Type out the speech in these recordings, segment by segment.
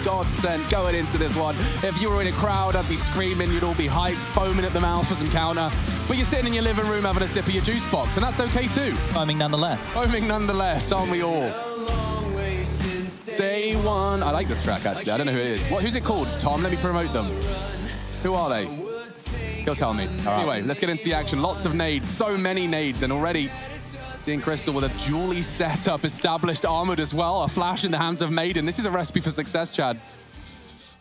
Godsent going into this one. If you were in a crowd, I'd be screaming, you'd all be hyped, foaming at the mouth for some counter. But you're sitting in your living room having a sip of your juice box, and that's okay too. Foaming nonetheless. Foaming nonetheless, aren't we all? Day one. I like this track, actually. I don't know who it is. Who's it called? Tom, let me promote them. Who are they? He'll tell me. Anyway, let's get into the action. Lots of nades, so many nades, and already seeing Crystal with a dually setup, established, armored as well. A flash in the hands of Maiden. This is a recipe for success, Chad.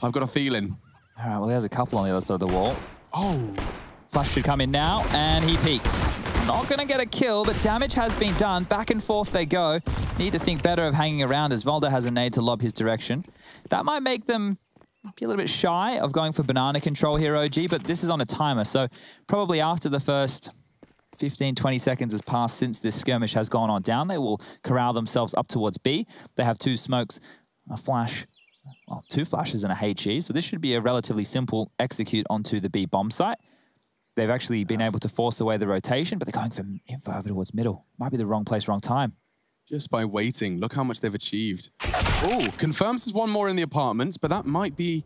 I've got a feeling. All right, well, there's a couple on the other side of the wall. Oh. Flash should come in now, and he peeks. Not going to get a kill, but damage has been done. Back and forth they go. Need to think better of hanging around as Volda has a nade to lob his direction. That might make them be a little bit shy of going for banana control here, OG, but this is on a timer, so probably after the first 15, 20 seconds has passed since this skirmish has gone on down, they will corral themselves up towards B. They have two smokes, a flash, well, two flashes and a HE, so this should be a relatively simple execute onto the B bomb site. They've actually been able to force away the rotation, but they're going for info over towards middle. Might be the wrong place, wrong time. Just by waiting, look how much they've achieved. Oh, confirms there's one more in the apartments, but that might be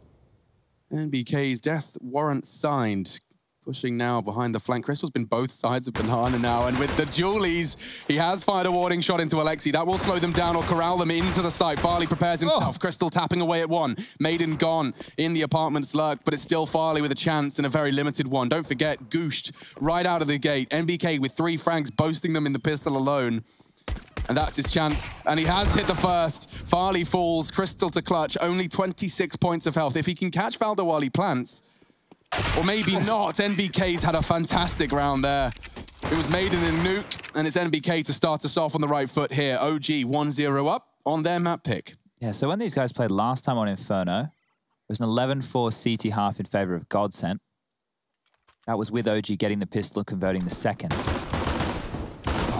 NBK's death warrant signed. Pushing now behind the flank. Crystal's been both sides of Banana now, and with the dualies, he has fired a warning shot into Alexi. That will slow them down or corral them into the site. Farley prepares himself. Oh. Crystal tapping away at one. Maiden gone in the apartment's lurk, but it's still Farley with a chance and a very limited one. Don't forget, Gooshed right out of the gate. NBK with 3 frags, boasting them in the pistol alone. And that's his chance, and he has hit the first. Farley falls, Crystal to clutch, only 26 points of health. If he can catch Valdo while he plants, or maybe not, NBK's had a fantastic round there. It was Maiden and Nuke, and it's NBK to start us off on the right foot here. OG 1-0 up on their map pick. Yeah, so when these guys played last time on Inferno, it was an 11-4 CT half in favor of Godsent. That was with OG getting the pistol and converting the second.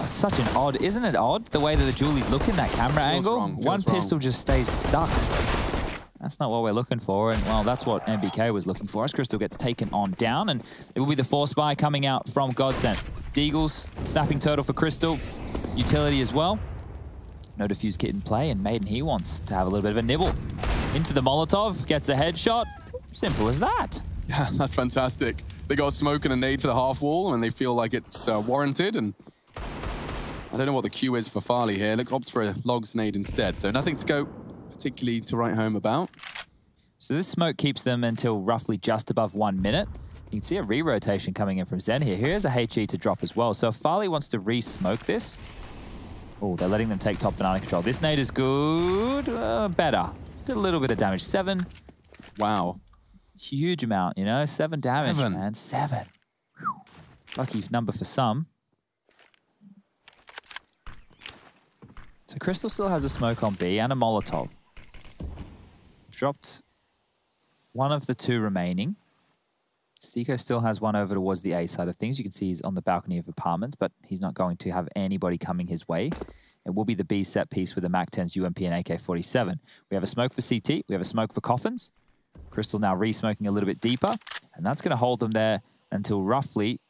Such an odd, isn't it odd, the way that the dualies look in that camera angle? One pistol just stays stuck. That's not what we're looking for, and well, that's what NBK was looking for as Crystal gets taken on down, and it will be the force buy coming out from Godsent. Deagles, Snapping Turtle for Crystal, utility as well. No defuse kit in play, and Maiden, he wants to have a little bit of a nibble. Into the Molotov, gets a headshot. Simple as that. Yeah, that's fantastic. They got a smoke and a nade for the half wall, and they feel like it's warranted, and I don't know what the cue is for Farley here. Look, opts for a logs nade instead, so nothing to go particularly to write home about. So this smoke keeps them until roughly just above 1 minute. You can see a re-rotation coming in from Zen here. Here's a HE to drop as well. So if Farley wants to re-smoke this, oh, they're letting them take top banana control. This nade is good, better. Did a little bit of damage, 7. Wow. Huge amount, you know, 7 damage, 7. Man, 7. Whew. Lucky number for some. So Crystal still has a smoke on B and a Molotov. Dropped one of the 2 remaining. Seiko still has one over towards the A side of things. You can see he's on the balcony of apartments, but he's not going to have anybody coming his way. It will be the B set piece with the MAC-10s, UMP, and AK-47. We have a smoke for CT. We have a smoke for Coffins. Crystal now re-smoking a little bit deeper, and that's going to hold them there until roughly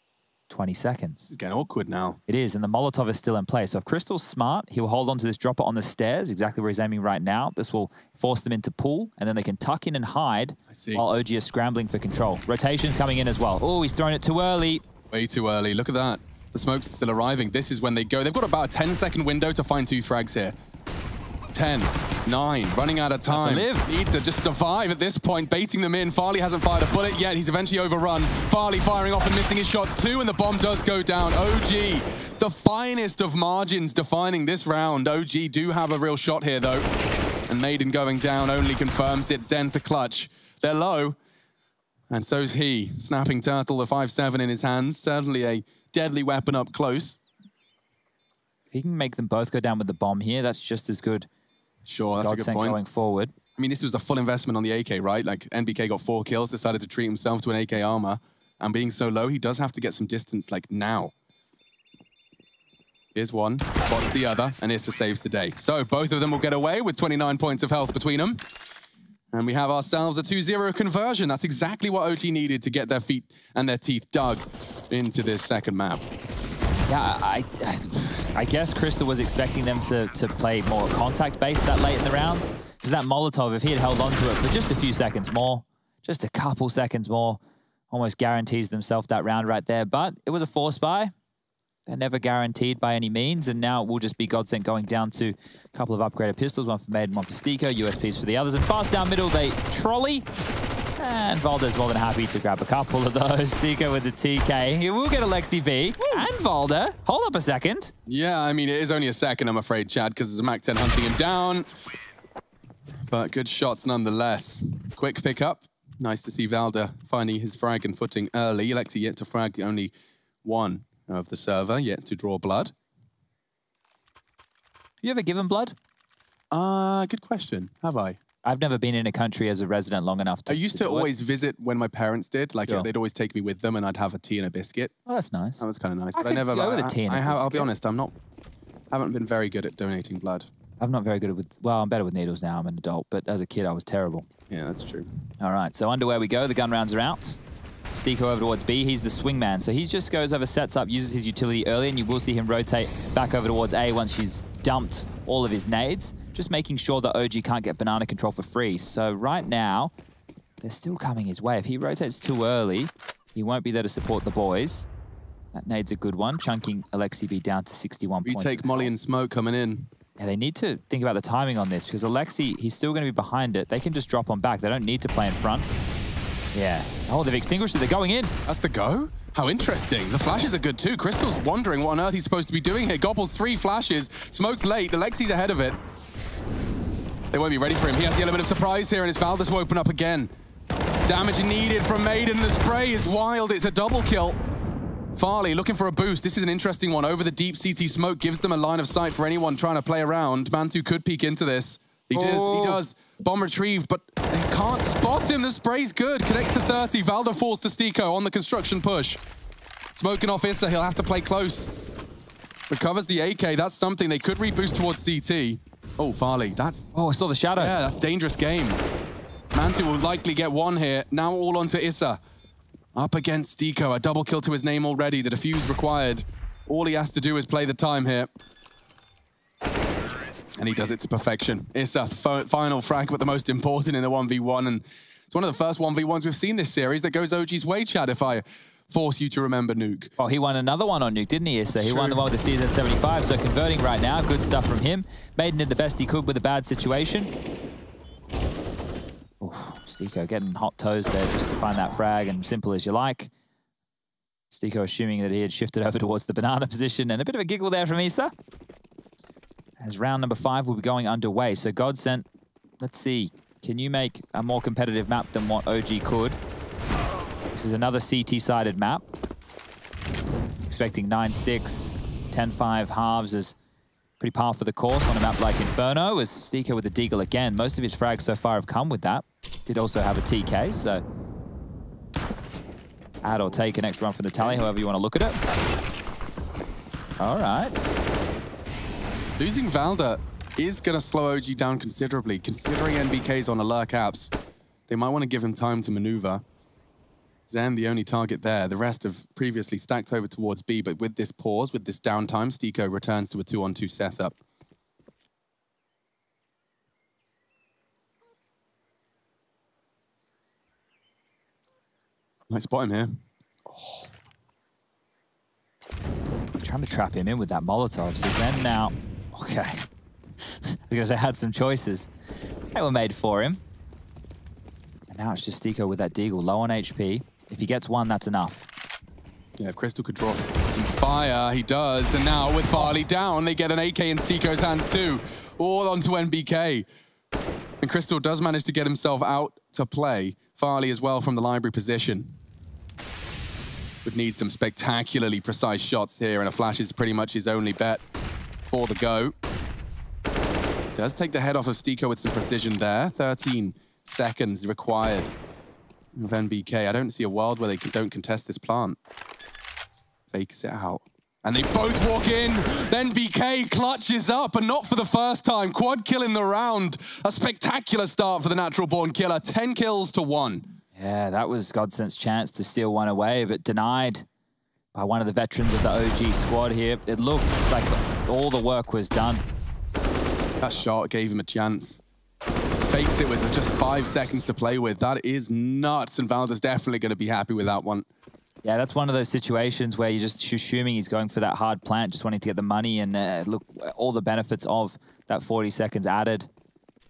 20 seconds. It's getting awkward now. It is, and the Molotov is still in place. So if Crystal's smart, he'll hold on to this dropper on the stairs, exactly where he's aiming right now. This will force them into pool, and then they can tuck in and hide while OG is scrambling for control. Rotation's coming in as well. Oh, he's thrown it too early. Way too early. Look at that. The smoke's still arriving. This is when they go. They've got about a 10-second window to find 2 frags here. 10, 9, running out of time. Need to just survive at this point, baiting them in. Farley hasn't fired a bullet yet. He's eventually overrun. Farley firing off and missing his shots too, and the bomb does go down. OG, the finest of margins defining this round. OG do have a real shot here though. And Maiden going down only confirms it. Zen to clutch. They're low, and so's he. Snapping Turtle, the 5.7 in his hands. Certainly a deadly weapon up close. If he can make them both go down with the bomb here, that's just as good. Sure, that's a good point. Going forward. I mean, this was a full investment on the AK, right? Like, NBK got 4 kills, decided to treat himself to an AK armor, and being so low, he does have to get some distance, like, now. Here's one, spots the other, and Issa saves the day. So, both of them will get away with 29 points of health between them. And we have ourselves a 2-0 conversion. That's exactly what OG needed to get their feet and their teeth dug into this second map. Yeah, I guess Crystal was expecting them to play more contact-based that late in the rounds, because Because that Molotov, if he had held on to it for just a few seconds more, just a couple seconds more, almost guarantees themselves that round right there. But it was a force buy. They're never guaranteed by any means. And now it will just be Godsent going down to a couple of upgraded pistols, one for Maiden, one for Stiko, USPs for the others. And fast down middle, they trolley. And Valda's more than happy to grab a couple of those. Stiko with the TK. He will get Alexi B. Woo. And Valda. Hold up a second. Yeah, I mean, it is only a second, I'm afraid, Chad, because there's a Mac 10 hunting him down. But good shots nonetheless. Quick pickup. Nice to see Valda finding his frag and footing early. Alexi yet to frag, the only one of the server yet to draw blood. Have you ever given blood? Good question. Have I? I've never been in a country as a resident long enough to. I used to always visit when my parents did. Like, sure. They'd always take me with them, and I'd have a tea and a biscuit. Oh, that's nice. That was kind of nice. I But I never. go with a tea and a biscuit. I'll be honest. Haven't been very good at donating blood. I'm not very good with. Well, I'm better with needles now. I'm an adult, but as a kid, I was terrible. Yeah, that's true. All right, so underwhere we go. The gun rounds are out. Stiko over towards B. He's the swingman, so he just goes over, sets up, uses his utility early, and you will see him rotate back over towards A once she's dumped all of his nades, just making sure that OG can't get banana control for free. So right now, they're still coming his way. If he rotates too early, he won't be there to support the boys. That nade's a good one, chunking Alexi B down to 61 points. Retake Molly and Smoke coming in. Yeah, they need to think about the timing on this, because Alexi, he's still going to be behind it. They can just drop on back. They don't need to play in front. Yeah. Oh, they've extinguished it. They're going in. That's the go? How interesting. The flashes are good too. Crystal's wondering what on earth he's supposed to be doing here. Gobbles 3 flashes. Smoke's late. Alexi's ahead of it. They won't be ready for him. He has the element of surprise here, and it's Valdes will open up again. Damage needed from Maiden. The spray is wild. It's a double kill. Farley looking for a boost. This is an interesting one. Over the deep CT smoke gives them a line of sight for anyone trying to play around. Mantu could peek into this. He does. Bomb retrieved, but they can't spot him. The spray's good. Connects to 30. Valda falls to Stiko on the construction push. Smoking off Issa. He'll have to play close. Recovers the AK. That's something. They could reboost towards CT. Oh, Farley. That's... Oh, I saw the shadow. Yeah, that's a dangerous game. Mantu will likely get one here. Now all onto Issa. Up against Stiko. A double kill to his name already. The defuse required. All he has to do is play the time here. And he does it to perfection. Issa, final frag, but the most important in the 1v1. And it's one of the first 1v1s we've seen this series that goes OG's way, Chad, if I force you to remember Nuke. Oh, he won another one on Nuke, didn't he, Issa? He won the one with the CZ75, so converting right now. Good stuff from him. Maiden did the best he could with a bad situation. Oof, Stiko getting hot toes there just to find that frag, and simple as you like. Stiko assuming that he had shifted over towards the banana position, and a bit of a giggle there from Issa. As round number 5 will be going underway. So Godsent, let's see. Can you make a more competitive map than what OG could? This is another CT-sided map. Expecting 9-6, 10-5 halves is pretty par for the course on a map like Inferno. As Stiko with the deagle again. Most of his frags so far have come with that. Did also have a TK, so add or take an extra one from the tally, however you want to look at it. All right. Losing Valda is going to slow OG down considerably, considering NBK's on alert caps. They might want to give him time to maneuver. Zen, the only target there. The rest have previously stacked over towards B, but with this pause, with this downtime, Stiko returns to a 2-on-2 setup. Might spot him here. Oh. Trying to trap him in with that Molotov. So Zen now... Okay. Because they had some choices. They were made for him. And now it's just Stiko with that deagle, low on HP. If he gets one, that's enough. Yeah, Crystal could draw some fire. He does. And now with Farley down, they get an AK in Stiko's hands too. All onto NBK. And Crystal does manage to get himself out to play. Farley as well from the library position. Would need some spectacularly precise shots here, and a flash is pretty much his only bet for the go. Does take the head off of Stiko with some precision there. 13 seconds required of NBK. I don't see a world where they don't contest this plant. Fakes it out. And they both walk in. NBK clutches up, but not for the first time. Quad kill in the round. A spectacular start for the natural born killer. 10 kills to 1. Yeah, that was Godsent's chance to steal one away, but denied by one of the veterans of the OG squad here. It looked like all the work was done. That shot gave him a chance. fakes it with just 5 seconds to play with. That is nuts, and Valda's definitely going to be happy with that one. Yeah, that's one of those situations where you're just assuming he's going for that hard plant, just wanting to get the money and look, all the benefits of that 40 seconds added.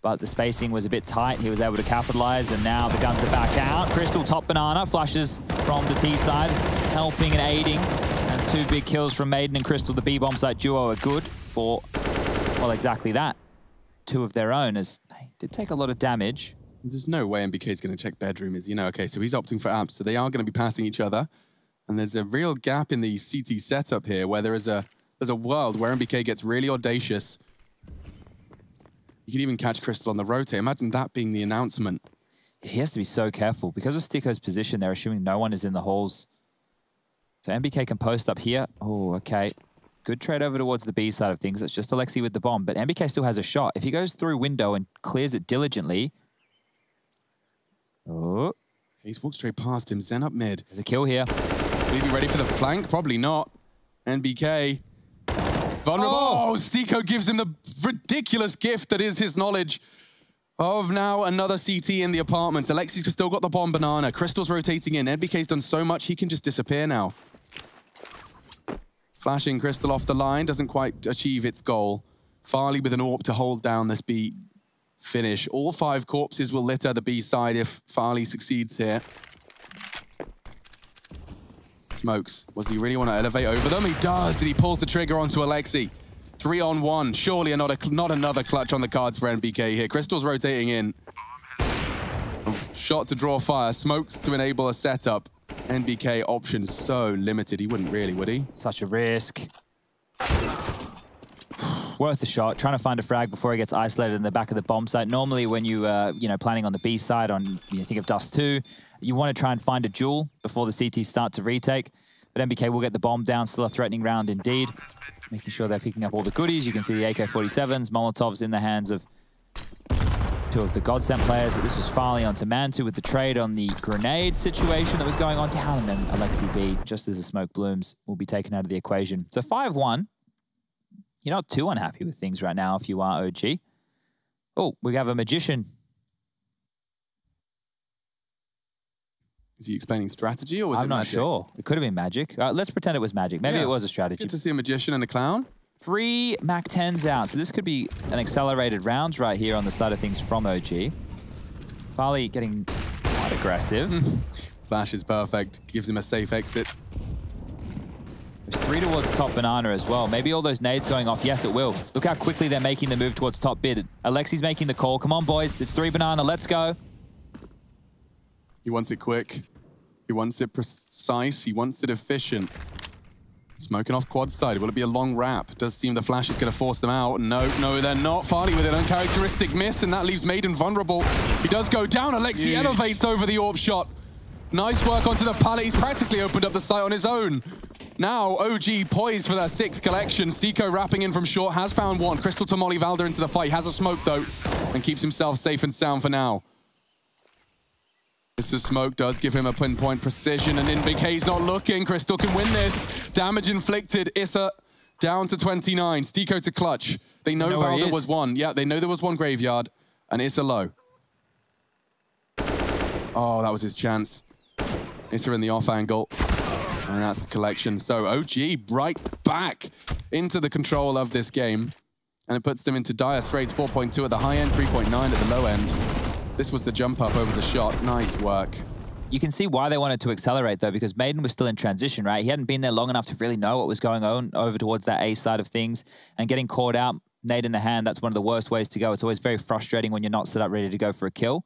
But the spacing was a bit tight. He was able to capitalize, and now the guns are back out. Crystal top banana, flushes from the T side, helping and aiding. That's 2 big kills from Maiden and Crystal. The B-bomb site duo are good for, well, exactly that. 2 of their own, as they did take a lot of damage. There's no way MBK is going to check bedroom, as you know. Okay, so he's opting for apps, so they are going to be passing each other. And there's a real gap in the CT setup here where there's a world where MBK gets really audacious. You can even catch Crystal on the rotate. Imagine that being the announcement. He has to be so careful. Because of Sticko's position, they're assuming no one is in the halls. So MBK can post up here. Oh, okay. Good trade over towards the B side of things. It's just Alexi with the bomb, but MBK still has a shot. If he goes through window and clears it diligently... Oh. He's walked straight past him. Zen up mid. There's a kill here. Will he be ready for the flank? Probably not. NBK. Vulnerable. Oh, Sticko gives him the ridiculous gift that is his knowledge of now another CT in the apartments. Alexi's still got the bomb banana. Crystal's rotating in. NBK's done so much, he can just disappear now. Flashing Crystal off the line. Doesn't quite achieve its goal. Farley with an AWP to hold down this B finish. All 5 corpses will litter the B side if Farley succeeds here. Smokes. Does he really want to elevate over them? He does, and he pulls the trigger onto Alexi. 3-on-1. Surely not another clutch on the cards for NBK here. Crystal's rotating in. Shot to draw fire. Smokes to enable a setup. NBK options so limited. He wouldn't really, would he? Such a risk. Worth a shot, trying to find a frag before he gets isolated in the back of the bomb site. Normally when you planning on the B side, think of Dust 2, you want to try and find a jewel before the CTs start to retake. But MBK will get the bomb down, still a threatening round indeed. Making sure they're picking up all the goodies. You can see the AK-47s, Molotovs in the hands of 2 of the Godsent players, but this was Farley onto Mantu with the trade on the grenade situation that was going on down, and then Alexi B, just as the smoke blooms, will be taken out of the equation. So 5-1. You're not too unhappy with things right now if you are OG. Oh, we have a magician. Is he explaining strategy or was it magic? I'm not sure. It could have been magic. Let's pretend it was magic. Maybe it was a strategy. Good to see a magician and a clown. 3 MAC-10s out. So this could be an accelerated round right here on the side of things from OG. Farley getting quite aggressive. Flash is perfect. Gives him a safe exit. There's 3 towards top banana as well. Maybe all those nades going off. Yes, it will. Look how quickly they're making the move towards top bid. Alexi's making the call. Come on, boys. It's 3 banana. Let's go. He wants it quick. He wants it precise. He wants it efficient. Smoking off quad side. Will it be a long wrap? It does seem the flash is going to force them out. No, they're not. Farley with an uncharacteristic miss, and that leaves Maiden vulnerable. He does go down. Alexi elevates over the AWP shot. Nice work onto the pallet. He's practically opened up the site on his own. Now, OG poised for their 6th collection. Sticko wrapping in from short, has found one. Crystal to Molly Valda into the fight. Has a smoke, though, and keeps himself safe and sound for now. The smoke does give him a pinpoint precision, and NBK's not looking. Crystal can win this. Damage inflicted. Issa down to 29. Sticko to clutch. They know Valda was one. Yeah, they know there was one graveyard, and Issa low. Oh, that was his chance. Issa in the off angle. And that's the collection. So OG right back into the control of this game. And it puts them into dire straits. 4.2 at the high end, 3.9 at the low end. This was the jump up over the shot. Nice work. You can see why they wanted to accelerate, though, because Maiden was still in transition, right? He hadn't been there long enough to really know what was going on over towards that A side of things. And getting caught out, nade in the hand, that's one of the worst ways to go. It's always very frustrating when you're not set up ready to go for a kill.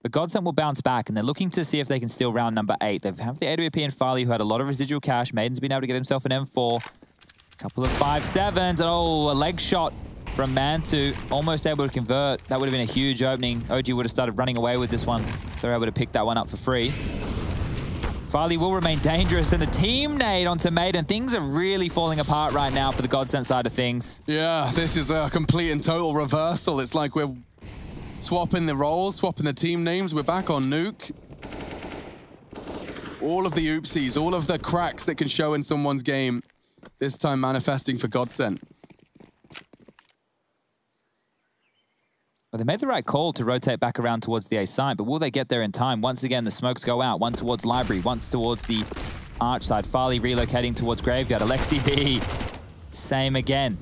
But Godsent will bounce back, and they're looking to see if they can steal round number 8. They have the AWP and Farley, who had a lot of residual cash. Maiden's been able to get himself an M4. A couple of 5.7s. Oh, a leg shot from Mantu. Almost able to convert. That would have been a huge opening. OG would have started running away with this one. They're able to pick that one up for free. Farley will remain dangerous. And the team nade onto Maiden. Things are really falling apart right now for the Godsent side of things. Yeah, this is a complete and total reversal. It's like we're swapping the roles, swapping the team names. We're back on Nuke. All of the oopsies, all of the cracks that can show in someone's game, this time manifesting for Godsent. Well, they made the right call to rotate back around towards the A site, but will they get there in time? Once again, the smokes go out. One towards Library, once towards the Arch side. Farley relocating towards Graveyard. Alexi B, same again.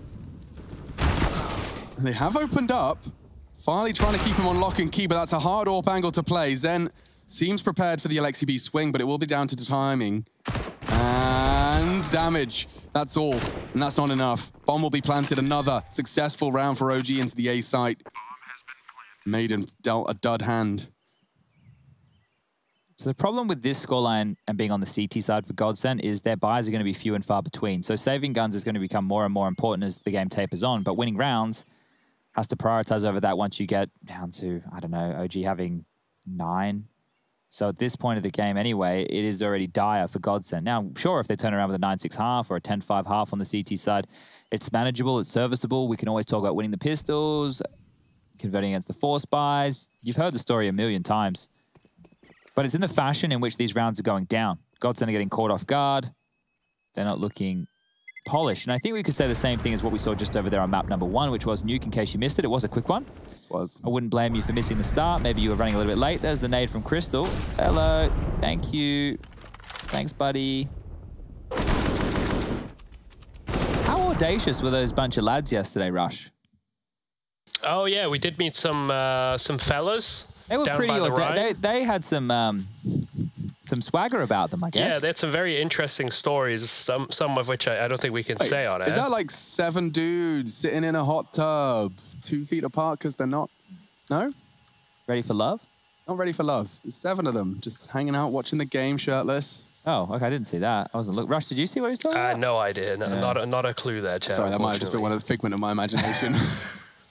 They have opened up. Farley trying to keep him on lock and key, but that's a hard AWP angle to play. Zen seems prepared for the Alexi B swing, but it will be down to the timing. And damage. That's all, and that's not enough. Bomb will be planted. Another successful round for OG into the A site. Maiden dealt a dud hand. So the problem with this scoreline and being on the CT side for Godsent is their buys are going to be few and far between. So saving guns is going to become more and more important as the game tapers on, but winning rounds has to prioritize over that once you get down to, I don't know, OG having 9. So at this point of the game anyway, it is already dire for Godsent. Now, sure, if they turn around with a 9-6 half or a 10-5 half on the CT side, it's manageable, it's serviceable. We can always talk about winning the pistols, converting against the force buys. You've heard the story a million times. But it's in the fashion in which these rounds are going down. Godsent are getting caught off guard. They're not looking polished. And I think we could say the same thing as what we saw just over there on map number 1, which was Nuke, in case you missed it. It was a quick one. Was. I wouldn't blame you for missing the start. Maybe you were running a little bit late. There's the nade from Crystal. Hello. Thank you. Thanks, buddy. How audacious were those bunch of lads yesterday, Rush? Oh yeah, we did meet some fellas. They were pretty audacious. They had some swagger about them, I guess. Yeah, they had some very interesting stories. Some of which I don't think we can say on it. Is that like 7 dudes sitting in a hot tub, 2 feet apart because they're not? No? Ready for love? Not ready for love. There's 7 of them just hanging out, watching the game, shirtless. Oh, okay. I didn't see that. I wasn't looking. Rush, did you see what he was talking about? No idea. No, not a clue there, Chad. Sorry, that might have just been one of the figment of my imagination.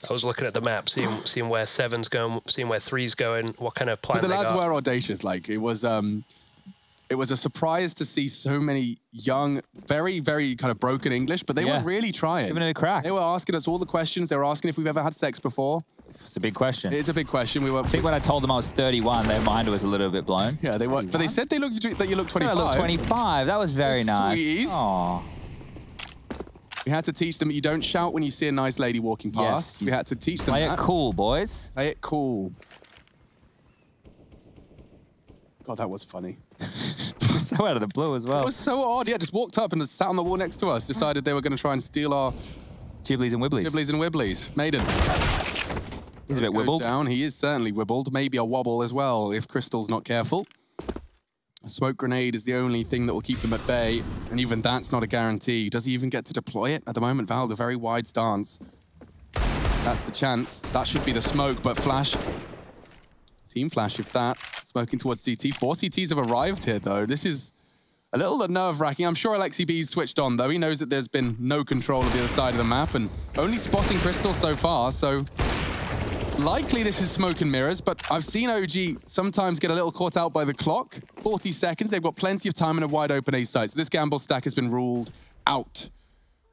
I was looking at the map, seeing where 7's going, seeing where 3's going, what kind of plan but the they lads got. were audacious. Like it was a surprise to see so many young, very, very kind of broken English, but they were really trying. Giving it a crack. They were asking us all the questions. They were asking if we've ever had sex before. It's a big question. It's a big question. I think when I told them I was 31, their mind was a little bit blown. Yeah, they were. But they said that you look 25. I look 25. That was very nice. Sweet. Aww. We had to teach them you don't shout when you see a nice lady walking past. We had to teach them Play that. it cool, boys. Play it cool. God, that was funny. So out of the blue as well. It was so odd. Yeah, just walked up and just sat on the wall next to us. Decided they were going to try and steal our Ghiblies and Wibblies. Ghiblies and Wibblies. Maiden. He's a bit wibbled. Down. He is certainly wibbled. Maybe a wobble as well if Crystal's not careful. A smoke grenade is the only thing that will keep them at bay, and even that's not a guarantee. Does he even get to deploy it? At the moment, Val, a very wide stance. That's the chance. That should be the smoke, but flash. Team flash, if that. Smoking towards CT. 4 CTs have arrived here, though. This is a little nerve-wracking. I'm sure Alexi B's switched on, though. He knows that there's been no control of the other side of the map, and only spotting Crystal so far, so likely this is smoke and mirrors, but I've seen OG sometimes get a little caught out by the clock. 40 seconds, they've got plenty of time in a wide open A site, so this gamble stack has been ruled out.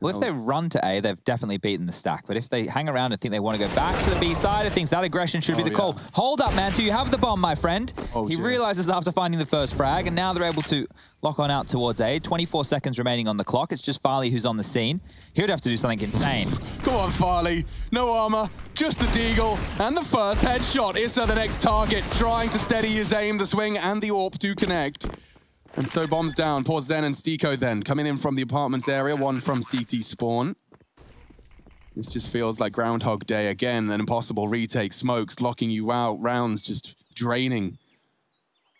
Well, if they run to A, they've definitely beaten the stack. But if they hang around and think they want to go back to the B side of things, that aggression should be the call. Hold up, man. You have the bomb, my friend. He realizes after finding the first frag, and now they're able to lock on out towards A. 24 seconds remaining on the clock. It's just Farley who's on the scene. He would have to do something insane. Go on, Farley. No armor, just the deagle. And the first headshot. Issa, the next target, trying to steady his aim. The swing and the AWP to connect. And so bombs down. Poor Zen and Stiko then coming in from the apartments area, one from CT spawn. This just feels like Groundhog Day again. An impossible retake. Smokes locking you out. Rounds just draining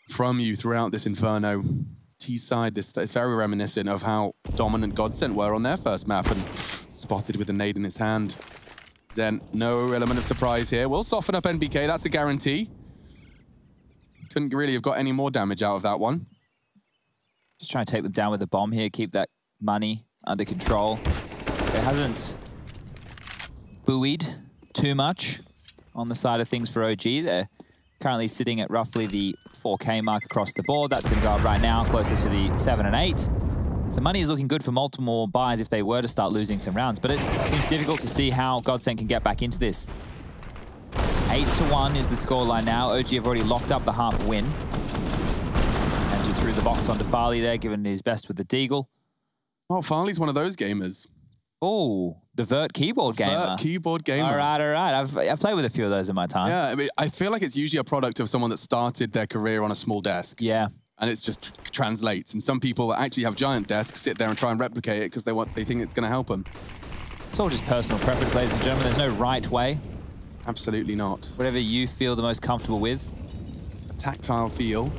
from you throughout this Inferno. T-side, this is very reminiscent of how dominant Godsent were on their first map and spotted with a nade in its hand. Zen, no element of surprise here. Will soften up NBK, that's a guarantee. Couldn't really have got any more damage out of that one. Just trying to take them down with the bomb here, keep that money under control. It hasn't buoyed too much on the side of things for OG. They're currently sitting at roughly the 4K mark across the board. That's going to go up right now, closer to the 7 and 8. So money is looking good for multiple buys if they were to start losing some rounds, but it seems difficult to see how Godsent can get back into this. 8-1 is the scoreline now. OG have already locked up the half win. And threw the box onto Farley there, giving his best with the deagle. Oh, Farley's one of those gamers. Oh, the Vert keyboard gamer. Vert keyboard gamer. All right. I've played with a few of those in my time. Yeah, I mean, I feel like it's usually a product of someone that started their career on a small desk. Yeah. And it's just translates. And some people that actually have giant desks sit there and try and replicate it because they think it's going to help them. It's all just personal preference, ladies and gentlemen. There's no right way. Absolutely not. Whatever you feel the most comfortable with. A tactile feel.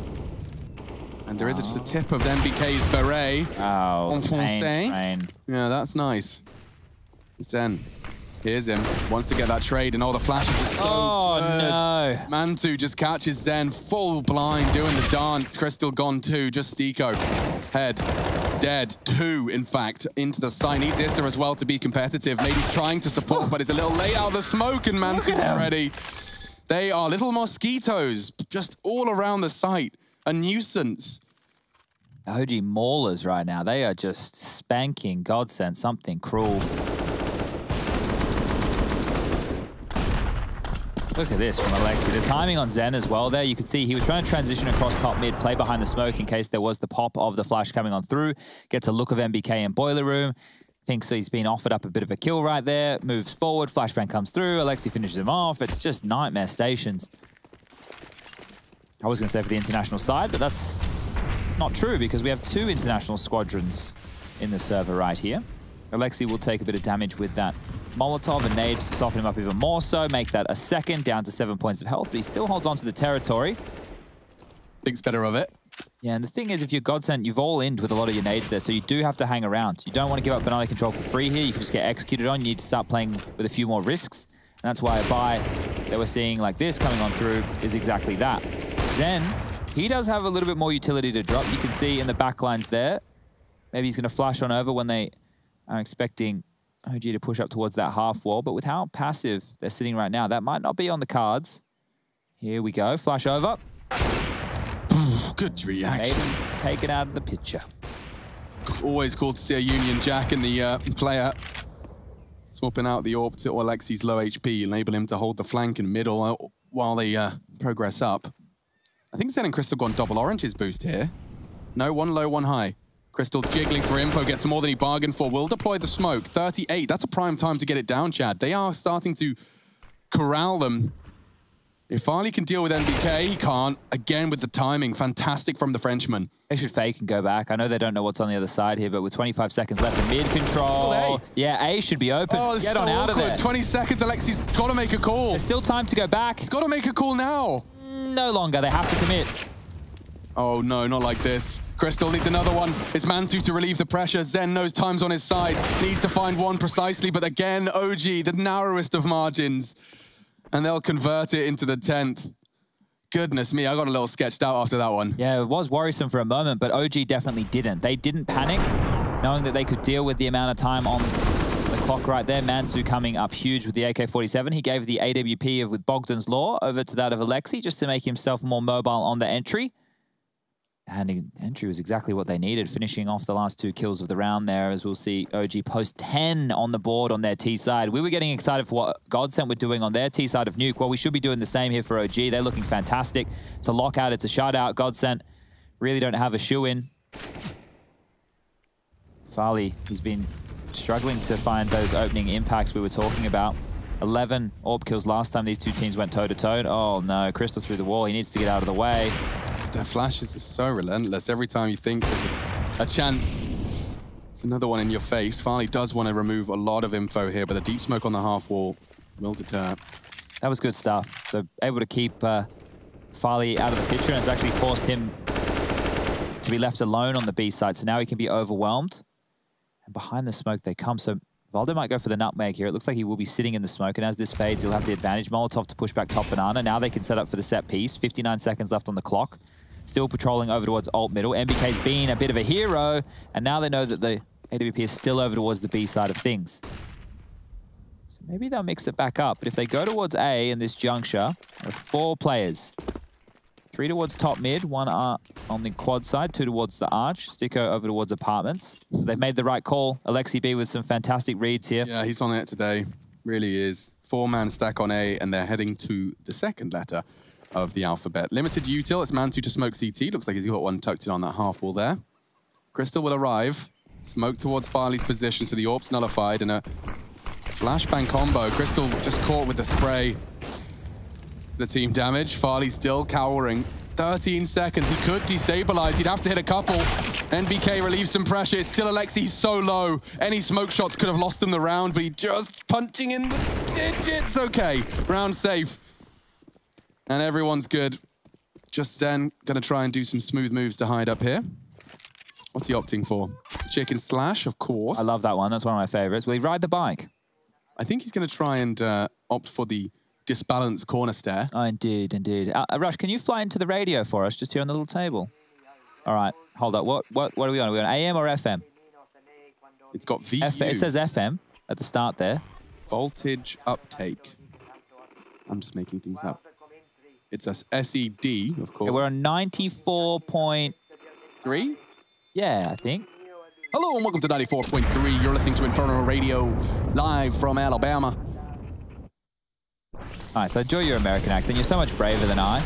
And there is just a tip of MBK's beret. Oh, Enfoncé. Yeah, that's nice. Zen, here's him. Wants to get that trade, and all the flashes are so good. No. Mantu just catches Zen full blind, doing the dance. Crystal gone too, just Stico. Head, dead. 2, in fact, into the side. Needs Issa as well to be competitive. Lady's trying to support, but it's a little late out of the smoke, and Mantu already. They are little mosquitoes, just all around the site. A nuisance. OG maulers right now. They are just spanking Godsent, something cruel. Look at this from Alexi. The timing on Zen as well there. You can see he was trying to transition across top mid, play behind the smoke in case there was the pop of the flash coming on through. Gets a look of MBK in Boiler Room. Thinks he's been offered up a bit of a kill right there. Moves forward. Flashbang comes through. Alexi finishes him off. It's just nightmare stations. I was going to say for the international side, but that's not true because we have 2 international squadrons in the server right here. Alexi will take a bit of damage with that Molotov and nade to soften him up even more so, make that a second, down to 7 points of health, but he still holds on to the territory. Thinks better of it. Yeah, and the thing is, if you're Godsent, you've all in with a lot of your nades there, so you do have to hang around. You don't want to give up banana control for free here. You can just get executed on. You need to start playing with a few more risks, and that's why a buy that we're seeing like this coming on through is exactly that. Zen, he does have a little bit more utility to drop. You can see in the backlines there. Maybe he's going to flash on over when they are expecting OG to push up towards that half wall. But with how passive they're sitting right now, that might not be on the cards. Here we go. Flash over. Good reaction. Maiden's taken out of the picture. It's always cool to see a Union Jack in the player. Swapping out the orb to Alexi's low HP, enable him to hold the flank in middle while they progress up. I think Zen and Crystal gone double oranges boost here. No, 1 low, 1 high. Crystal jiggling for info, gets more than he bargained for. Will deploy the smoke. 38, that's a prime time to get it down, Chad. They are starting to corral them. If Farley can deal with NBK, he can't. Again with the timing, fantastic from the Frenchman. They should fake and go back. I know they don't know what's on the other side here, but with 25 seconds left in mid control. Yeah, A should be open. Oh, Get on out of there. 20 seconds, Alexi's got to make a call. There's still time to go back. He's got to make a call now. No longer, they have to commit. Oh no, not like this. Crystal needs another one. It's Mantu to relieve the pressure. Zen knows time's on his side. Needs to find one precisely, but again, OG, the narrowest of margins. And they'll convert it into the 10th. Goodness me, I got a little sketched out after that one. Yeah, it was worrisome for a moment, but OG definitely didn't. They didn't panic, knowing that they could deal with the amount of time on the clock right there. Mantu coming up huge with the AK-47. He gave the AWP with Bogdan's Law over to that of Alexi, just to make himself more mobile on the entry. And entry was exactly what they needed, finishing off the last 2 kills of the round there, as we'll see OG post 10 on the board on their T side. We were getting excited for what Godsent were doing on their T side of Nuke. Well, we should be doing the same here for OG. They're looking fantastic. It's a lockout, it's a shutout. Godsent really don't have a shoe-in. Farley, he's been struggling to find those opening impacts we were talking about. 11 orb kills last time these 2 teams went toe-to-toe. Oh no, Crystal through the wall. He needs to get out of the way. Their flashes are so relentless. Every time you think there's a chance, it's another one in your face. Farley does want to remove a lot of info here, but the deep smoke on the half wall will deter. That was good stuff. So able to keep Farley out of the picture, and it's actually forced him to be left alone on the B side. So now he can be overwhelmed. And behind the smoke they come. So Valdo might go for the nutmeg here. It looks like he will be sitting in the smoke, and as this fades, he'll have the advantage. Molotov to push back top banana. Now they can set up for the set piece. 59 seconds left on the clock. Still patrolling over towards alt middle. MBK's been a bit of a hero, and now they know that the AWP is still over towards the B side of things. So maybe they'll mix it back up, but if they go towards A in this juncture, there are 4 players. 3 towards top mid, 1 on the quad side, 2 towards the arch, Sticko over towards apartments. They've made the right call. Alexi B with some fantastic reads here. Yeah, he's on it today. Really is. 4-man stack on A, and they're heading to the second letter of the alphabet. Limited util, it's Mantu to smoke CT. Looks like he's got one tucked in on that half wall there. Crystal will arrive. Smoke towards Farley's position, so the AWP's nullified, and a flashbang combo. Crystal just caught with the spray. The team damage. Farley still cowering. 13 seconds. He could destabilize. He'd have to hit a couple. NBK relieves some pressure. It's still Alexi. He's so low. Any smoke shots could have lost him the round, but he just punching in the digits. Okay, round safe. And everyone's good. Just then, gonna try and do some smooth moves to hide up here. What's he opting for? Chicken slash, of course. I love that one. That's one of my favorites. Will he ride the bike? I think he's gonna try and opt for the disbalanced corner stare. Oh, indeed, indeed. Rush, can you fly into the radio for us, just here on the little table? All right, hold up. What are we on? Are we on AM or FM? It's got VU. It says FM at the start there. Voltage uptake. I'm just making things up. It's a SED, of course. Yeah, we're on 94.3? Yeah, I think. Hello and welcome to 94.3. You're listening to Inferno Radio live from Alabama. Nice. I enjoy your American accent. You're so much braver than I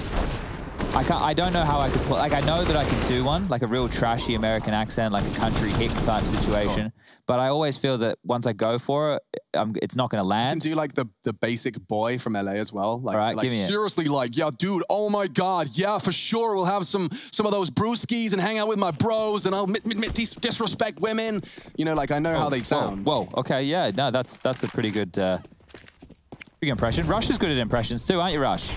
don't know how I could put, like, I know that I can do one, like a real trashy American accent, like a country hick type situation. Sure. But I always feel that once I go for it, it's not going to land. You can do like the basic boy from LA as well. Like, all right, like seriously, like, yeah, dude, oh my God. Yeah, for sure. We'll have some of those brewskis and hang out with my bros and I'll disrespect women. You know, like I know how they sound. Whoa. Okay. Yeah. No, that's a pretty good, big impression. Rush is good at impressions too, aren't you, Rush?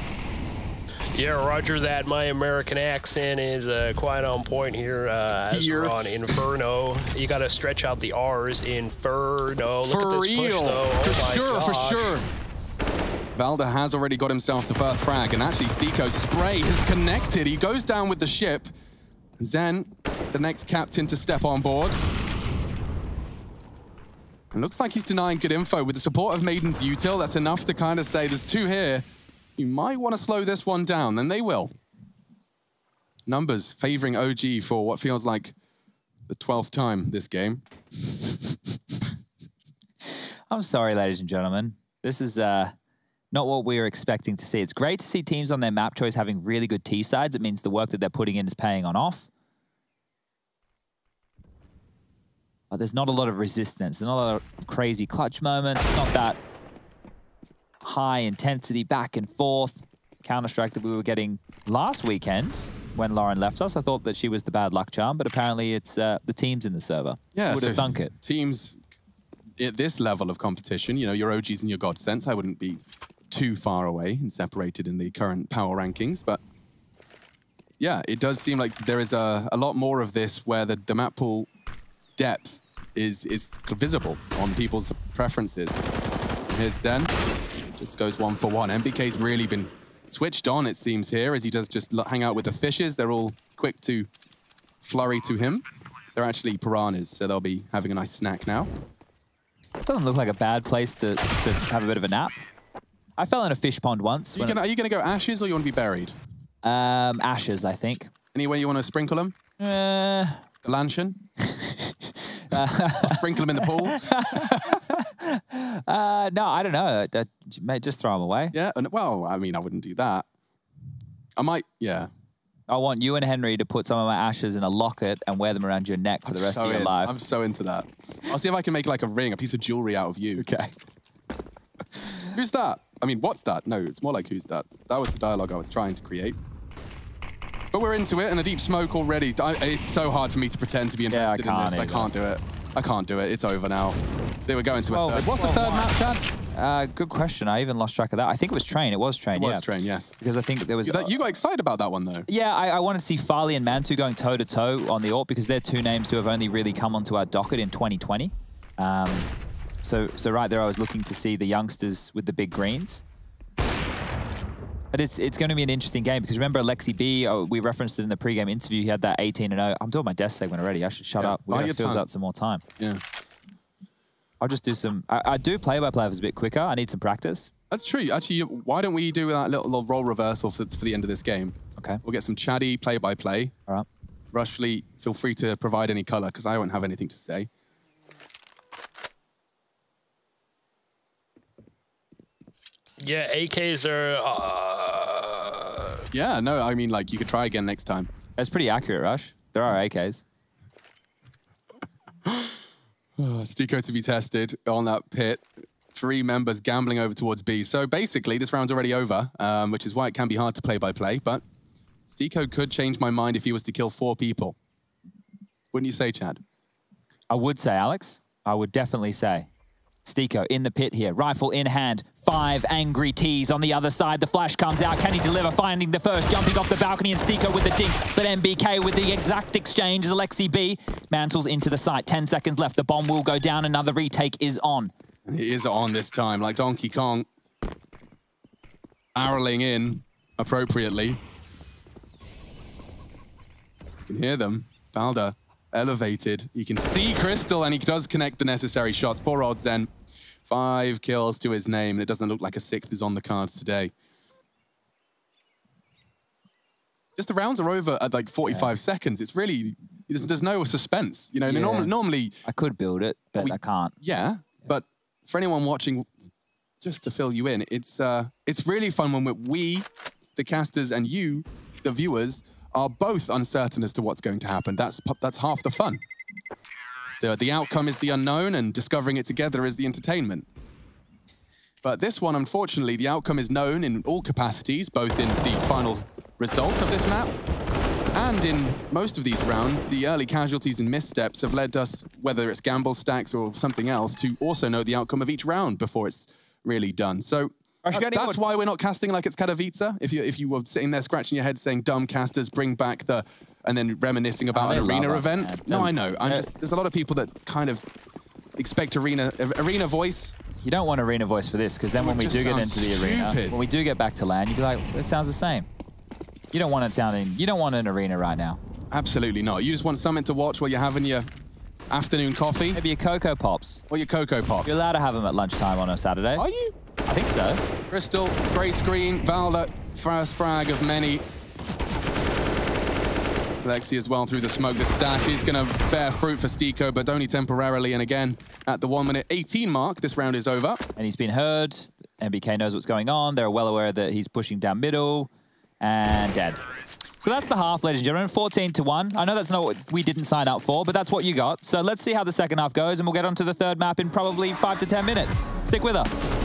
Yeah, roger that. My American accent is quite on point here. As we're on Inferno. You got to stretch out the R's. Inferno. Look for at this real. Push, though. For sure. Valda has already got himself the first frag, and actually Stiko's spray has connected. He goes down with the ship. Zen, the next captain to step on board. It looks like he's denying good info. With the support of Maiden's util, that's enough to kind of say there's two here. You might want to slow this one down, and they will. Numbers favoring OG for what feels like the 12th time this game. I'm sorry, ladies and gentlemen. This is not what we were expecting to see. It's great to see teams on their map choice having really good T-sides. It means the work that they're putting in is paying off. But there's not a lot of resistance. There's not a lot of crazy clutch moments. It's not that high intensity back and forth Counter-Strike that we were getting last weekend when Lauren left us. I thought that she was the bad luck charm, but apparently it's the teams in the server. Yeah, would have thunk it. Teams at this level of competition, you know, your OGs and your Godsents, I wouldn't be too far away and separated in the current power rankings, but yeah, it does seem like there is a lot more of this where the map pool depth is visible on people's preferences. Here's Zen. Just goes 1 for 1. MBK's really been switched on, it seems, here, as he does just hang out with the fishes. They're all quick to flurry to him. They're actually piranhas, so they'll be having a nice snack now. It doesn't look like a bad place to have a bit of a nap. I fell in a fish pond once. Are you gonna go ashes or you want to be buried? Ashes, I think. Any way you want to sprinkle them? The lantern? Sprinkle them in the pool? No, I don't know. Just throw them away. Yeah, well, I mean, I wouldn't do that. I might, yeah. I want you and Henry to put some of my ashes in a locket and wear them around your neck for the rest of your life. I'm so into that. I'll see if I can make like a ring, a piece of jewelry out of you. Okay. Who's that? I mean, what's that? No, it's more like who's that? That was the dialogue I was trying to create. But we're into it, and a deep smoke already. It's so hard for me to pretend to be invested in this. I can't do it. I can't do it. It's over now. They were going to a third. What's the third map, Chad? Good question. I even lost track of that. I think it was Train. It was Train, It was Train, yes. Because I think there was... You got excited about that one, though. Yeah, I wanted to see Farley and Mantu going toe-to-toe on the AWP because they're two names who have only really come onto our docket in 2020. So right there, I was looking to see the youngsters with the big greens. But it's going to be an interesting game because remember Alexi B, we referenced it in the pre-game interview, he had that 18-0. I'm doing my desk segment already. I should shut up. We're going to fill out some more time. Yeah. I'll just do some... I do play-by-play a bit quicker. I need some practice. That's true. Actually, why don't we do that little role reversal for the end of this game? Okay. We'll get some chatty play-by-play. All right. Rushfleet, feel free to provide any color because I won't have anything to say. Yeah, AKs are... Yeah, no, I mean, like, you could try again next time. That's pretty accurate, Rush. There are AKs. Stico to be tested on that pit. 3 members gambling over towards B. So basically, this round's already over, which is why it can be hard to play by play. But Stico could change my mind if he was to kill 4 people. Wouldn't you say, Chad? I would say, Alex. I would definitely say. Stico in the pit here, rifle in hand, 5 angry T's on the other side. The flash comes out. Can he deliver? Finding the first, jumping off the balcony, and Stico with the dink. But MBK with the exact exchange as Alexi B mantles into the site. 10 seconds left. The bomb will go down. Another retake is on. It is on this time, like Donkey Kong. Barreling in appropriately. You can hear them. Valda elevated. You can see Crystal, and he does connect the necessary shots. Poor Godsent. 5 kills to his name, and it doesn't look like a 6th is on the cards today. Just the rounds are over at like 45 seconds. It's really, there's no suspense. You know, normally... I could build it, but I can't. Yeah, but for anyone watching, just to fill you in, it's really fun when we, the casters, and you, the viewers, are both uncertain as to what's going to happen. That's half the fun. The outcome is the unknown, and discovering it together is the entertainment. But this one, unfortunately, the outcome is known in all capacities, both in the final result of this map, and in most of these rounds, the early casualties and missteps have led us, whether it's gamble stacks or something else, to also know the outcome of each round before it's really done. So that's why we're not casting like it's Katowice. If you were sitting there scratching your head saying, dumb casters, bring back the... and then reminiscing about an arena event. Man. No, I know. There's a lot of people that kind of expect arena voice. You don't want arena voice for this, because then when we do get into the arena, when we do get back to LAN, you'd be like, it sounds the same. You don't want it sounding, you don't want an arena right now. Absolutely not. You just want something to watch while you're having your afternoon coffee. Maybe your Cocoa Pops. Or your Cocoa Pops. You're allowed to have them at lunchtime on a Saturday. Are you? I think so. Crystal, grey screen, Valda, first frag of many. Alexi as well through the smoke. The stack is going to bear fruit for Stico, but only temporarily. And again, at the 1:18 mark, this round is over. And he's been heard. MBK knows what's going on. They're well aware that he's pushing down middle. And dead. So that's the half, ladies and gentlemen, 14-1. I know that's not what we didn't sign up for, but that's what you got. So let's see how the second half goes, and we'll get on to the third map in probably 5 to 10 minutes. Stick with us.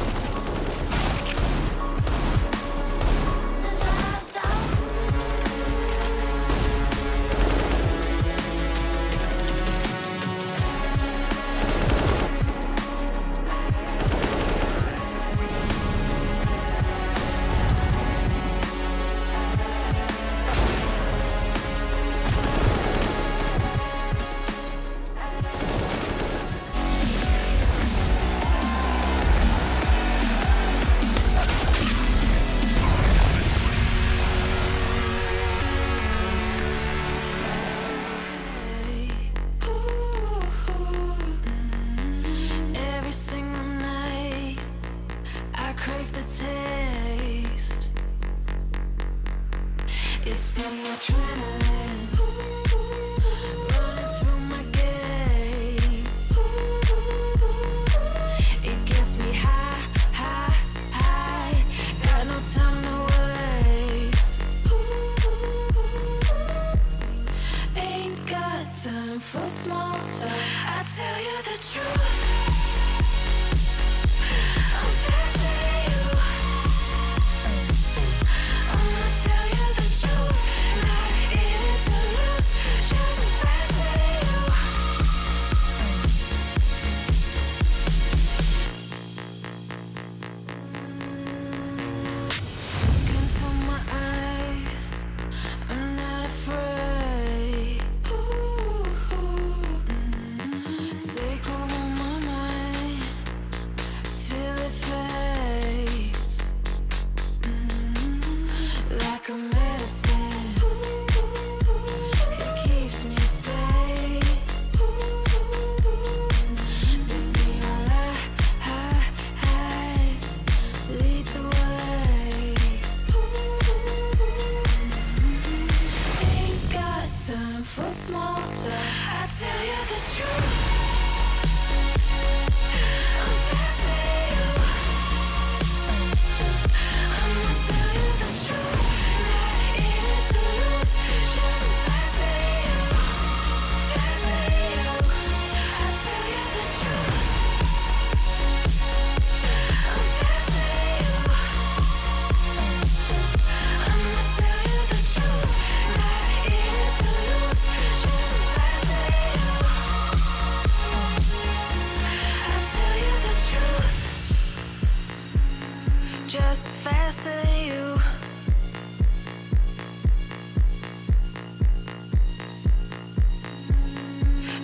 faster than you.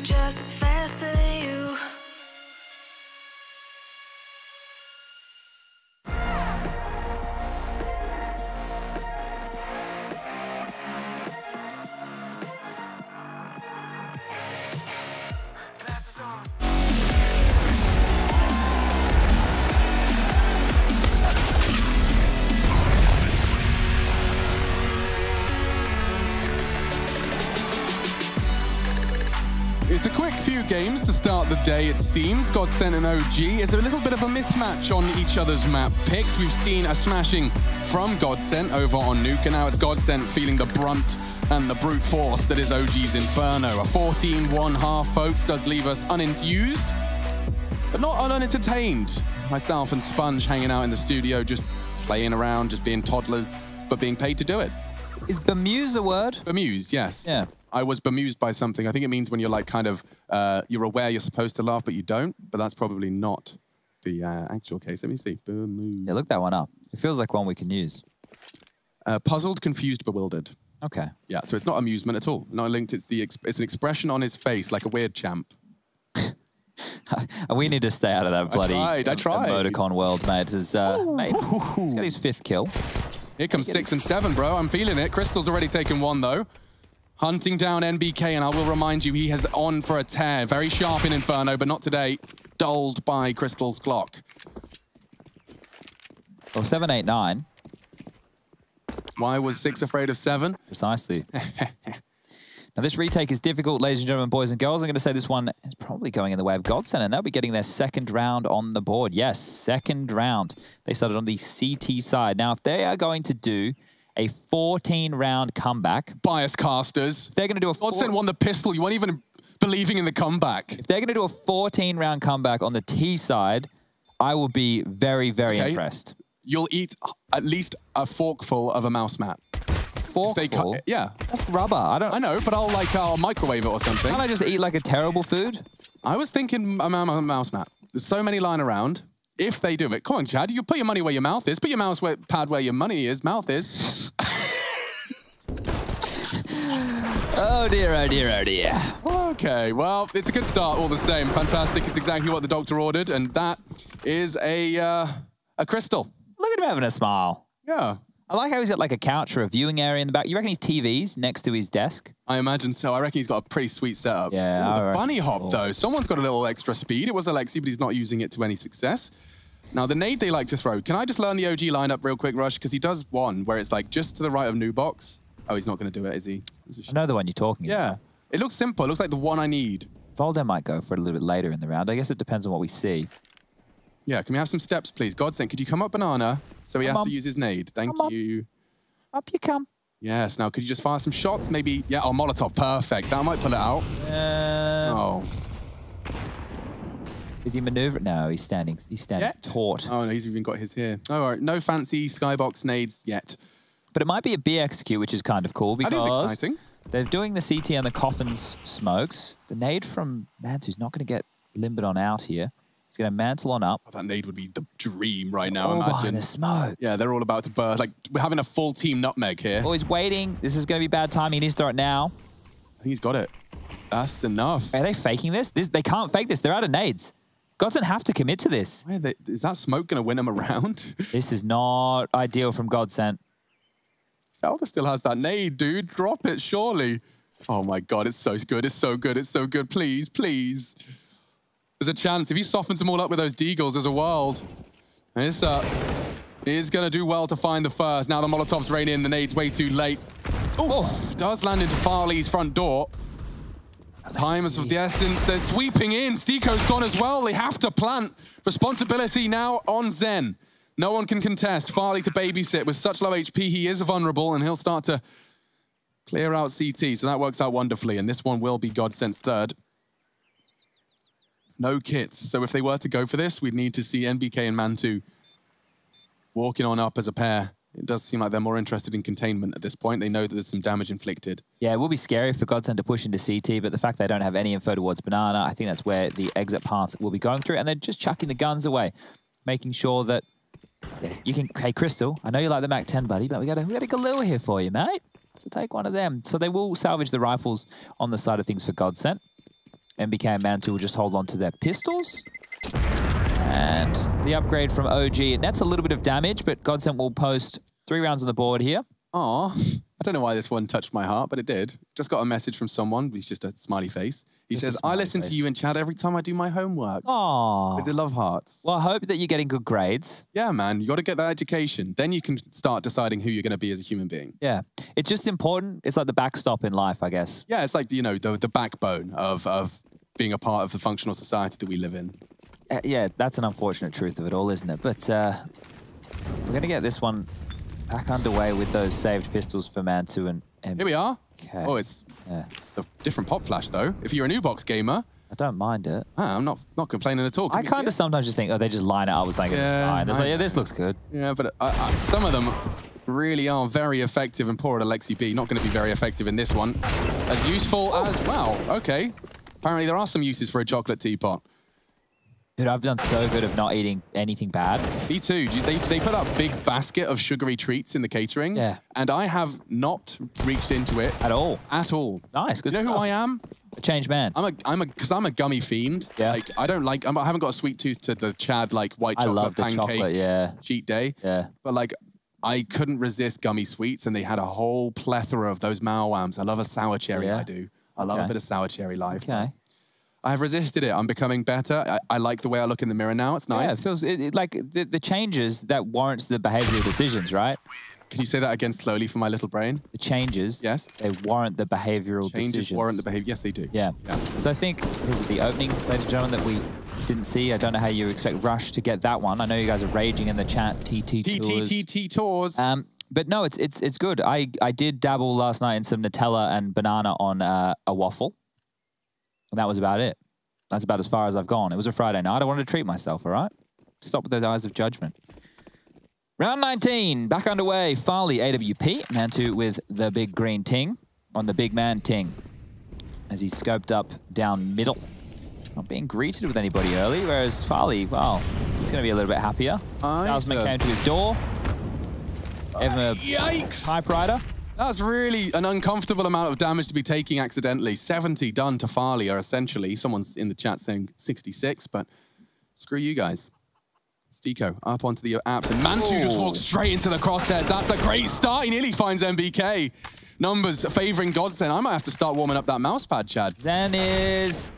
Just faster than you. Glasses on. It's a quick few games to start the day, it seems. Godsent and OG. It's a little bit of a mismatch on each other's map picks. We've seen a smashing from Godsent over on Nuke, and now it's Godsent feeling the brunt and the brute force that is OG's Inferno. A 14-1 half, folks, does leave us unenthused, but not unentertained. Myself and Sponge hanging out in the studio, just playing around, just being toddlers, but being paid to do it. Is bemused a word? Bemused, yes. Yeah. I was bemused by something. I think it means when you're like kind of, you're aware you're supposed to laugh, but you don't. But that's probably not the actual case. Let me see. Bemused. Yeah, look that one up. It feels like one we can use. Puzzled, confused, bewildered. Okay. Yeah, so it's not amusement at all. Not linked. It's an expression on his face, like a weird champ. We need to stay out of that bloody I tried. emoticon world, mate. Mate, he's got his 5th kill. Here comes 6 and 7, bro. I'm feeling it. Crystal's already taken 1, though. Hunting down NBK, and I will remind you, he has on for a tear. Very sharp in Inferno, but not today. Dulled by Crystal's clock. Well, 7, 8, 9. Why was 6 afraid of 7? Precisely. Now, this retake is difficult, ladies and gentlemen, boys and girls. I'm going to say this one is probably going in the way of Godsent, and they'll be getting their 2nd round on the board. Yes, 2nd round. They started on the CT side. Now, if they are going to do a 14-round comeback. Bias casters. They're going to do a... Godsent won the pistol. You weren't even believing in the comeback. If they're going to do a 14-round comeback on the T side, I will be very, very impressed. You'll eat at least a forkful of a mouse mat. Forkful? Yeah. That's rubber. I know, but I'll microwave it or something. Can't I just eat like a terrible food? I was thinking a mouse mat. There's so many lying around. If they do it, come on, Chad. You put your money where your mouth is. Put your mouse pad where your money is. Mouth is. Oh dear, oh dear, oh dear. Okay, well, it's a good start all the same. Fantastic. It's exactly what the doctor ordered, and that is a crystal. Look at him having a smile. Yeah. I like how he's got like a couch or a viewing area in the back. You reckon he's TVs next to his desk? I imagine so. I reckon he's got a pretty sweet setup. Yeah. Ooh, the bunny hop, though. Someone's got a little extra speed. It was Alexi, but he's not using it to any success. Now, the nade they like to throw. Can I just learn the OG lineup real quick, Rush? Because he does one where it's like just to the right of new box. Oh, he's not going to do it, is he? I know the one you're talking about. Yeah. It looks simple. It looks like the one I need. Volder might go for it a little bit later in the round. I guess it depends on what we see. Yeah, can we have some steps, please? Godsent, could you come up banana? So he has to use his nade. Thank you. Up you come. Yes, now could you just fire some shots? Maybe, yeah, oh, Molotov, perfect. That might pull it out. Oh. Is he maneuvering? No, he's standing taut. Oh, no, he's even got his here. All right, no fancy skybox nades yet. But it might be a B execute, which is kind of cool because that is exciting. They're doing the CT and the coffins smokes. The nade from Mantu's not going to get limbered on out here. He's going to mantle on up. Oh, that nade would be the dream right now, imagine. imagine. The smoke. Yeah, they're all about to burst. Like, we're having a full team nutmeg here. Oh, he's waiting. This is going to be bad timing. He needs to throw it now. I think he's got it. That's enough. Are they faking this? They can't fake this. They're out of nades. Godsent have to commit to this. Is that smoke going to win them around? This is not ideal from Godsent. Felder still has that nade, dude. Drop it, surely. Oh my God, it's so good. It's so good. It's so good. Please, please. There's a chance. If he softens them all up with those deagles, there's a world. And it's he's going to do well to find the first. Now the Molotovs rain in. The nade's way too late. Oof, does land into Farley's front door. Time is of the essence. They're sweeping in. Steeko's gone as well. They have to plant. Responsibility now on Zen. No one can contest. Farley to babysit. With such low HP, he is vulnerable, and he'll start to clear out CT. So that works out wonderfully, and this one will be Godsent's third. No kits. So if they were to go for this, we'd need to see NBK and Mantu walking on up as a pair. It does seem like they're more interested in containment at this point. They know that there's some damage inflicted. Yeah, it will be scary for Godsent to push into CT, but the fact they don't have any info towards Banana, I think that's where the exit path will be going through. And they're just chucking the guns away, making sure that Yeah, you can. Hey, Crystal, I know you like the Mac-10, buddy, but we got a Galil here for you, mate. So take one of them. So they will salvage the rifles on the side of things for Godsent. MBK and Mantu will just hold on to their pistols. And the upgrade from OG, it nets a little bit of damage, but Godsent will post 3 rounds on the board here. Aw, I don't know why this one touched my heart, but it did. Just got a message from someone. He's just a smiley face. He says, I listen to you in chat every time I do my homework. Aww. With the love hearts. Well, I hope that you're getting good grades. Yeah, man. You got to get that education. Then you can start deciding who you're going to be as a human being. Yeah. It's just important. It's like the backstop in life, I guess. Yeah, it's like, you know, the backbone of being a part of the functional society that we live in. Yeah, that's an unfortunate truth of it all, isn't it? But we're going to get this one back underway with those saved pistols for Mantu and Here we are. Okay. Oh, it's a different pop flash, though. If you're a new box gamer... I don't mind it. I'm not complaining at all. I kind of sometimes just think, oh, they just line it up with something in the sky. And it's like, yeah, this looks good. Yeah, but some of them really are very effective and poor at Alexi B. Not going to be very effective in this one. As useful as... Wow, okay. Apparently there are some uses for a chocolate teapot. Dude, I've done so good of not eating anything bad. Me too. They put that big basket of sugary treats in the catering. Yeah. And I have not reached into it. At all. At all. Nice, good stuff. You know who I am? A changed man. Because I'm a gummy fiend. Yeah. Like, I haven't got a sweet tooth to the Chad, like, white chocolate I love the pancake chocolate, yeah. cheat day. Yeah. But, like, I couldn't resist gummy sweets, and they had a whole plethora of those Malwams. I love a sour cherry, Yeah. I do. I love a bit of sour cherry life. Okay. I have resisted it. I'm becoming better. I like the way I look in the mirror now. It's nice. Yeah, it feels like the changes that warrants the behavioral decisions, right? Can you say that again slowly for my little brain? The changes, yes, they warrant the behavioral decisions. Changes warrant the behavior. Yes, they do. Yeah. So I think this is the opening, ladies and gentlemen, that we didn't see. I don't know how you expect Rush to get that one. I know you guys are raging in the chat. TT Tours. But no, it's good. I did dabble last night in some Nutella and banana on a waffle. And that was about it. That's about as far as I've gone. It was a Friday night. I wanted to treat myself, all right? Stop with those eyes of judgment. Round 19, back underway. Farley, AWP. Mantu with the big green ting on the big man ting. As he scoped up down middle. Not being greeted with anybody early, whereas Farley, well, he's going to be a little bit happier. Salesman came to his door. Gave him a yikes! typewriter. That's really an uncomfortable amount of damage to be taking accidentally. 70 done to Farley, or essentially, someone's in the chat saying 66, but screw you guys. Stiko up onto the apps, and Mantu just walks straight into the crosshairs. That's a great start. He nearly finds MBK. Numbers favoring Godsent. I might have to start warming up that mouse pad, Chad. Zen is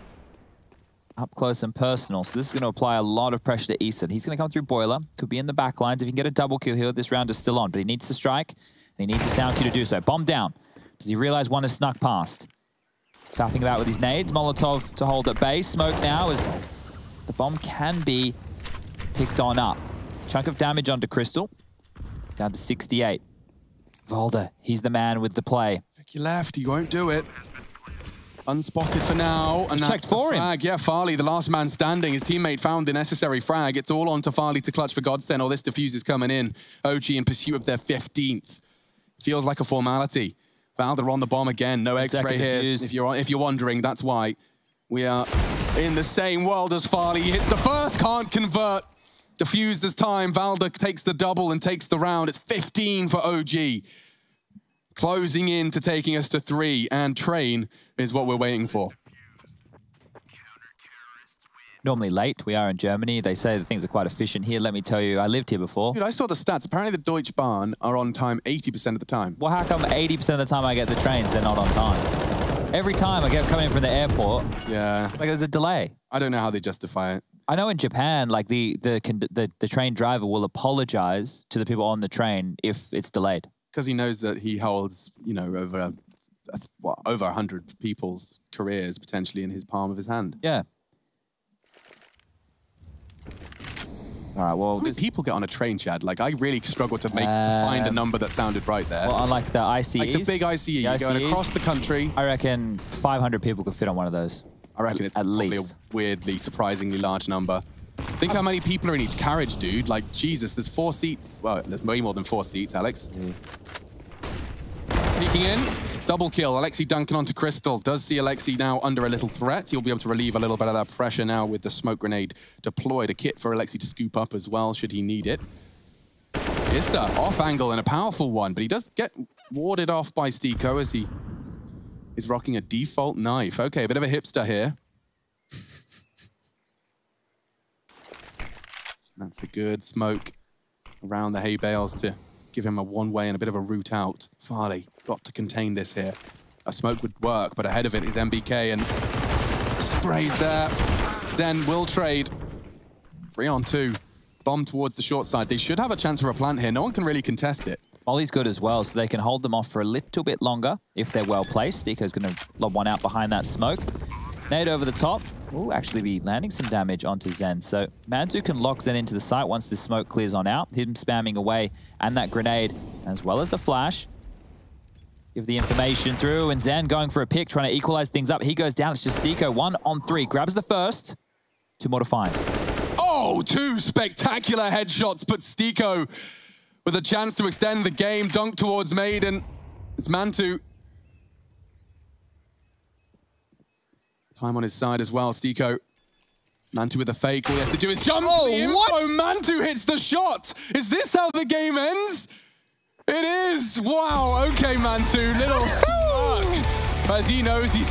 up close and personal, so this is going to apply a lot of pressure to Easton. He's going to come through Boiler, could be in the back lines. If he can get a double kill here, this round is still on, but he needs to strike. And he needs a sound cue to do so. Bomb down. Does he realize one is snuck past? Faffing about with his nades. Molotov to hold at base. Smoke now as the bomb can be picked on up. Chunk of damage onto Crystal. Down to 68. Volder, he's the man with the play. Pick your left, he won't do it. Unspotted for now, and that's the frag. Yeah, Farley, the last man standing. His teammate found the necessary frag. It's all on to Farley to clutch for Godsent. All this defuse is coming in. OG in pursuit of their 15th. Feels like a formality. Valder on the bomb again. No X-ray here. If you're wondering, that's why. We are in the same world as Farley. He hits the first, can't convert. Defused this time. Valder takes the double and takes the round. It's 15 for OG. Closing in to taking us to 3, and Train is what we're waiting for. Normally late. We are in Germany. They say that things are quite efficient here. Let me tell you, I lived here before. Dude, I saw the stats. Apparently the Deutsche Bahn are on time 80% of the time. Well, how come 80% of the time I get the trains, they're not on time? Every time I get coming in from the airport, like there's a delay. I don't know how they justify it. I know in Japan, like the train driver will apologize to the people on the train if it's delayed. Because he knows that he holds, you know, over 100 people's careers potentially in his palm of his hand. Yeah. All right, well... How many people get on a train, Chad? Like, I really struggled to find a number that sounded right there. Well, unlike the ICEs... Like the big ICE, you're going across the country. I reckon 500 people could fit on one of those. I reckon it's probably a weirdly, surprisingly large number. Think how many people are in each carriage, dude. Like, Jesus, there's 4 seats. Well, there's way more than 4 seats, Alex. Sneaking in. Double kill. Alexi dunking onto Crystal. Does see Alexi now under a little threat. He'll be able to relieve a little bit of that pressure now with the smoke grenade deployed. A kit for Alexi to scoop up as well, should he need it. Issa off angle and a powerful one, but he does get warded off by Stiko as he is rocking a default knife. Okay, a bit of a hipster here. That's a good smoke around the hay bales to give him a one-way and a bit of a route out. Farley got to contain this here. A smoke would work, but ahead of it is MBK and sprays there. Zen will trade. 3 on 2. Bomb towards the short side. They should have a chance for a plant here. No one can really contest it. Molly's good as well, so they can hold them off for a little bit longer if they're well placed. Stiko's going to lob one out behind that smoke. Nade over the top. Will actually be landing some damage onto Zen. So Mantu can lock Zen into the site once the smoke clears on out. Him spamming away and that grenade as well as the flash. Give the information through and Zen going for a pick, trying to equalize things up. He goes down. It's just Stiko 1 on 3. Grabs the first. 2 more to find. Oh, 2 spectacular headshots, but Stiko with a chance to extend the game. Dunk towards Maiden. It's Mantu. Time on his side as well, Stiko. Mantu with a fake. All he has to do is jump. Oh, what? Mantu hits the shot. Is this how the game ends? It is. Wow. Okay, Mantu. Little smirk as he knows he's